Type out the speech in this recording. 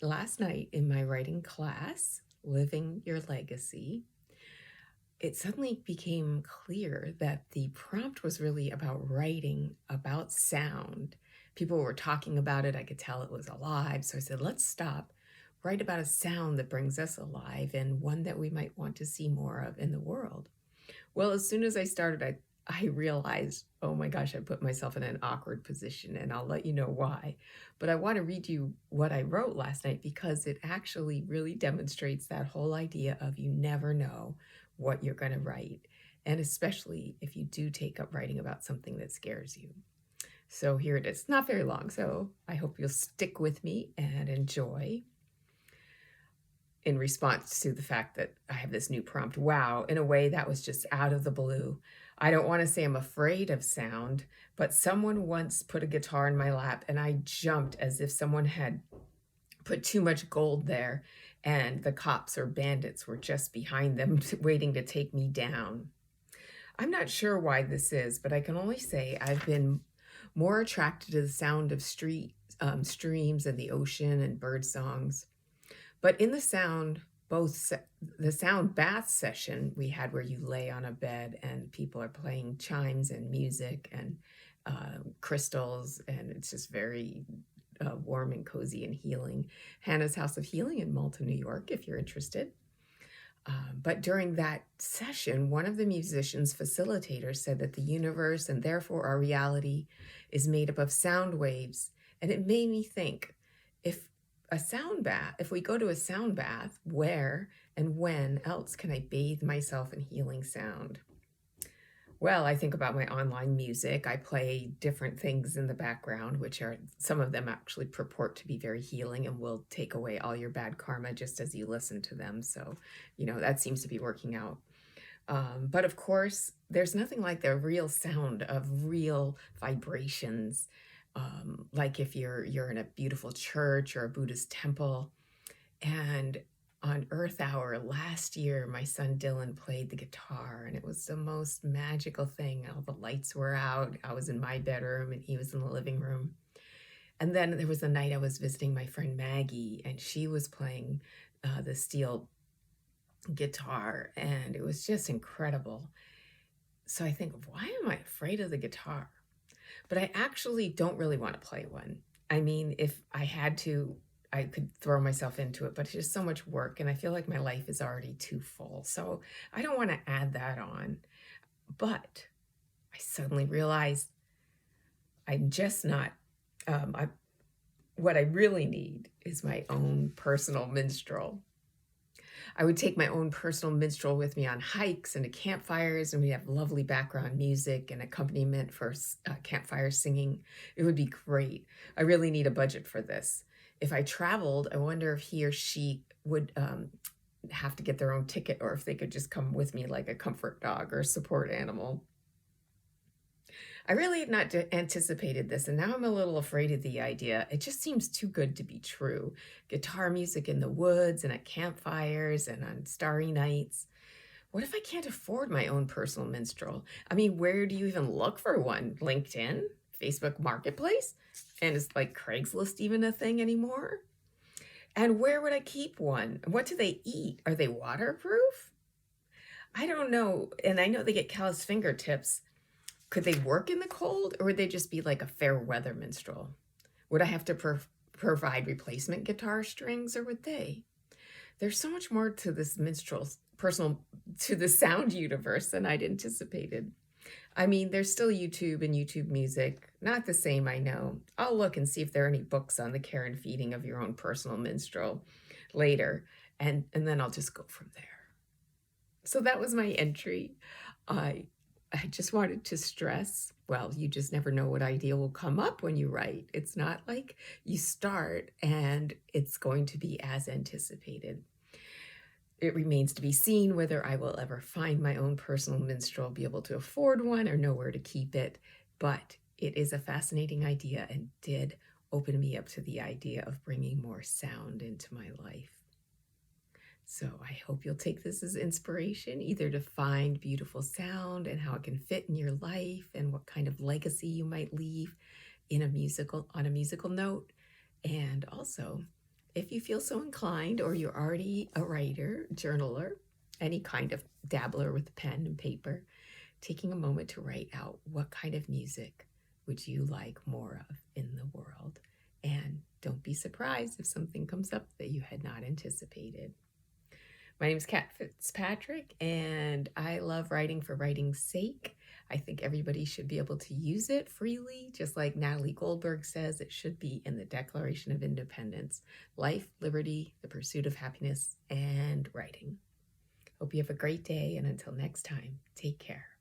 last night in my writing class, Living Your Legacy, it suddenly became clear that the prompt was really about writing about sound. People were talking about it. I could tell it was alive. So I said, let's stop, write about a sound that brings us alive and one that we might want to see more of in the world. Well, as soon as I started, I realized, oh my gosh, I put myself in an awkward position, and I'll let you know why. But I want to read you what I wrote last night because it actually really demonstrates that whole idea of you never know what you're going to write, and especially if you do take up writing about something that scares you. So here it is. Not very long, so I hope you'll stick with me and enjoy in response to the fact that I have this new prompt. Wow, in a way that was just out of the blue. I don't want to say I'm afraid of sound, but someone once put a guitar in my lap and I jumped as if someone had put too much gold there and the cops or bandits were just behind them waiting to take me down. I'm not sure why this is, but I can only say I've been more attracted to the sound of streams and the ocean and bird songs. But in the sound, the sound bath session we had where you lay on a bed and people are playing chimes and music and crystals, and it's just very warm and cozy and healing. Hannah's House of Healing in Malta, New York, if you're interested. But during that session, one of the musicians facilitators said that the universe and therefore our reality is made up of sound waves. And it made me think, if we go to a sound bath, where and when else can I bathe myself in healing sound? Well, I think about my online music. I play different things in the background, which are some of them actually purport to be very healing and will take away all your bad karma just as you listen to them. So, that seems to be working out. But of course, there's nothing like the real sound of real vibrations. Like if you're in a beautiful church or a Buddhist temple, and on Earth Hour last year, my son Dylan played the guitar, and it was the most magical thing. All the lights were out. I was in my bedroom, and he was in the living room. And then there was a night I was visiting my friend Maggie, and she was playing the steel guitar, and it was just incredible. So I think, why am I afraid of the guitar? But I actually don't really want to play one. I mean, if I had to, I could throw myself into it, but it's just so much work, and I feel like my life is already too full. So I don't want to add that on. But I suddenly realized I'm just not, what I really need is my own personal minstrel. I would take my own personal minstrel with me on hikes and to campfires, and we have lovely background music and accompaniment for campfire singing. It would be great. I really need a budget for this. If I traveled, I wonder if he or she would have to get their own ticket, or if they could just come with me like a comfort dog or a support animal. I really had not anticipated this, and now I'm a little afraid of the idea. It just seems too good to be true. Guitar music in the woods and at campfires and on starry nights. What if I can't afford my own personal minstrel? I mean, where do you even look for one? LinkedIn? Facebook Marketplace? And is like Craigslist even a thing anymore? And where would I keep one? What do they eat? Are they waterproof? I don't know. And I know they get callous fingertips. Could they work in the cold, or would they just be like a fair weather minstrel? Would I have to provide replacement guitar strings, or would they? There's so much more to this to the sound universe than I'd anticipated. I mean, there's still YouTube and YouTube music. Not the same, I know. I'll look and see if there are any books on the care and feeding of your own personal minstrel later, and then I'll just go from there. So that was my entry. I just wanted to stress, well, you just never know what idea will come up when you write. It's not like you start and it's going to be as anticipated. It remains to be seen whether I will ever find my own personal minstrel, be able to afford one, or know where to keep it. But it is a fascinating idea and did open me up to the idea of bringing more sound into my life. So I hope you'll take this as inspiration, either to find beautiful sound and how it can fit in your life and what kind of legacy you might leave on a musical note, and also If you feel so inclined, or you're already a writer, journaler, any kind of dabbler with pen and paper, taking a moment to write out what kind of music would you like more of in the world. And don't be surprised if something comes up that you had not anticipated. My name is Kat Fitzpatrick, and I love writing for writing's sake. I think everybody should be able to use it freely, just like Natalie Goldberg says it should be in the Declaration of Independence: life, liberty, the pursuit of happiness, and writing. Hope you have a great day, and until next time, take care.